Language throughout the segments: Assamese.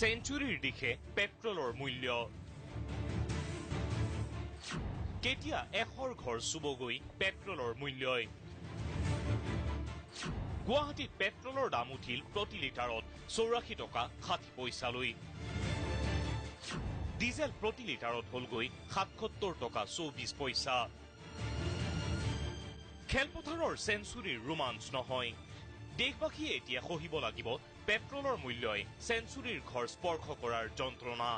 সেঞ্চুৰীৰ দিশে পেট্ৰলৰ মূল্য কেতিয়া এশৰ ঘৰ চুবগৈ পেট্ৰলৰ মূল্যই গুৱাহাটীত পেট্ৰলৰ দাম উঠিল প্ৰতি লিটাৰত 84 টকা 60 পইচালৈ ডিজেল প্ৰতি লিটাৰত হলগৈ 77 টকা 24 পইচা খেলপথাৰৰ সেঞ্চুৰীৰ ৰোমাঞ্চ নহয় দেশবাসীয়ে এতিয়া সহিব লাগিব পেট্ৰলৰ মূল্যই সেঞ্চুৰীৰ ঘৰ স্পৰ্শ কৰাৰ যন্ত্ৰণা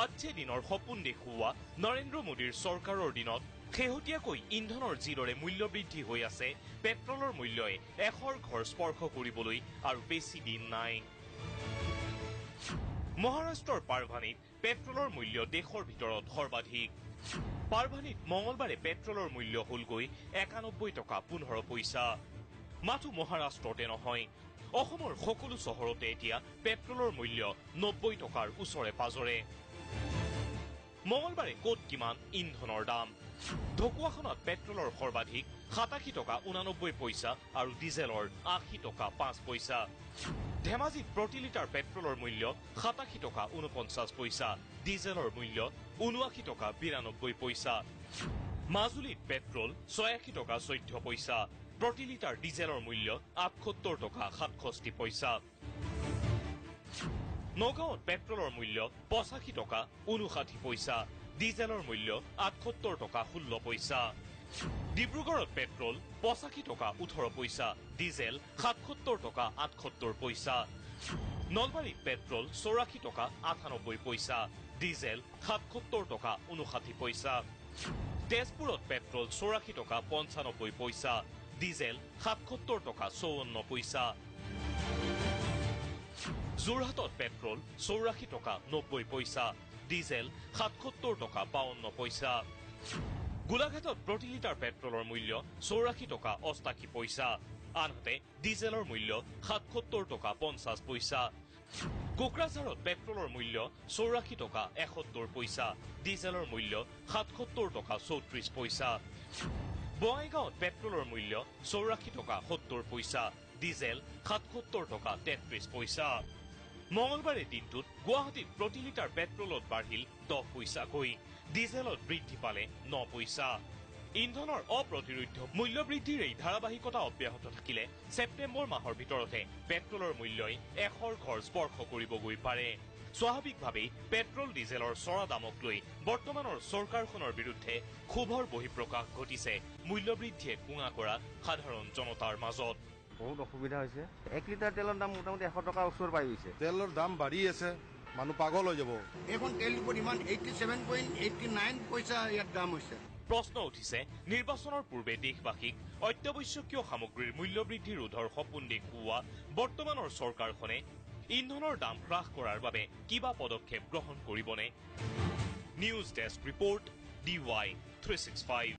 আচ্ছে দিনৰ সপোন দেখুওৱা নৰেন্দ্ৰ মোদীৰ চৰকাৰৰ দিনত শেহতীয়াকৈ ইন্ধনৰ যিদৰে মূল্য বৃদ্ধি হৈ আছে পেট্ৰলৰ মূল্যই এশৰ ঘৰ স্পৰ্শ কৰিবলৈ আৰু বেছি দিন নাই মহাৰাষ্ট্ৰৰ পাৰভানীত পেট্ৰলৰ মূল্য দেশৰ ভিতৰত সৰ্বাধিক পাৰভানীত মঙলবাৰে পেট্ৰলৰ মূল্য হলগৈ 91 টকা 15 পইচা মাথো মহাৰাষ্ট্ৰতে নহয় অসমৰ সকলো চহৰতে এতিয়া পেট্ৰলৰ মূল্য 90 টকাৰ ওচৰে পাজৰে মঙলবাৰে ক'ত কিমান ইন্ধনৰ দাম ঢকুৱাখনত পেট্ৰলৰ সৰ্বাধিক 87 টকা 89 পইচা আৰু ডিজেলৰ 80 টকা 5 পইচা ধেমাজিত প্ৰতি লিটাৰ পেট্ৰলৰ মূল্য 87 টকা 49 পইচা ডিজেলৰ মূল্য 79 টকা 92 পইচা মাজুলীত পেট্ৰল 86 টকা 14 পইচা প্ৰতি লিটাৰ ডিজেলৰ মূল্য 78 টকা 67 পইচা নগাঁৱত পেট্ৰলৰ মূল্য 85 টকা 59 পইচা ডিজেলৰ মূল্য 78 টকা 16 পইচা ডিব্ৰুগড়ত পেট্ৰল 85 টকা 18 পইচা ডিজেল 77 টকা 78 পইচা নলবাৰীত পেট্ৰল 84 টকা 98 পইচা ডিজেল 77 টকা 59 পইচা তেজপুৰত পেট্ৰল 84 টকা 95 পইচা ডিজেল 77 টকা 54 পইচা যোৰহাটত পেট্ৰল 84 টকা 90 পইচা ডিজেল 77 টকা 52 পইচা গোলাঘাটত প্ৰতি লিটাৰ পেট্ৰলৰ মূল্য 84 টকা 88 পইচা আনহাতে ডিজেলৰ মূল্য 77 টকা 50 পইচা কোকৰাঝাৰত পেট্ৰলৰ মূল্য 84 টকা 71 পইচা ডিজেলৰ মূল্য 77 টকা 34 পইচা বঙাইগাঁৱত পেট্ৰলৰ মূল্য 84 টকা 70 পইচা ডিজেল 77 টকা 33 পইচা মঙলবাৰে দিনটোত গুৱাহাটীত প্ৰতি লিটাৰ পেট্ৰলত বাঢ়িল 10 পইচাকৈ ডিজেলত বৃদ্ধি পালে 9 পইচা ইন্ধনৰ অপ্ৰতিৰোধ্য মূল্য বৃদ্ধিৰ এই ধাৰাবাহিকতা অব্যাহত থাকিলে ছেপ্টেম্বৰ মাহৰ ভিতৰতে পেট্ৰলৰ মূল্যই এশৰ ঘৰ স্পৰ্শ কৰিবগৈ পাৰে স্বাভাৱিকভাৱেই পেট্ৰল ডিজেলৰ চৰা দামক লৈ বৰ্তমানৰ চৰকাৰখনৰ বিৰুদ্ধে ক্ষোভৰ বহিঃপ্ৰকাশ ঘটিছে মূল্যবৃদ্ধিয়ে কুঙা কৰা সাধাৰণ জনতাৰ মাজত বহুত অসুবিধা হৈছে 1 লিটাৰ তেলৰ দাম মোটামুটি 100 টকা ওচৰ পাই গৈছে তেলৰ দাম বাঢ়ি আছে মানুহ পাগল হৈ যাব এখন তেল ডিপোত ইমান 87.89 পইচা ইয়াত দাম হৈছে প্ৰশ্ন উঠিছে নিৰ্বাচনৰ পূৰ্বে দেশবাসীক অত্যাৱশ্যকীয় সামগ্ৰীৰ মূল্য বৃদ্ধি ৰোধৰ সপোন দেখুওৱা বৰ্তমানৰ চৰকাৰখনে ইন্ধনৰ দাম হ্ৰাস কৰাৰ বাবে কিবা পদক্ষেপ গ্ৰহণ কৰিবনে নিউজ ডেস্ক ৰিপৰ্ট DY 365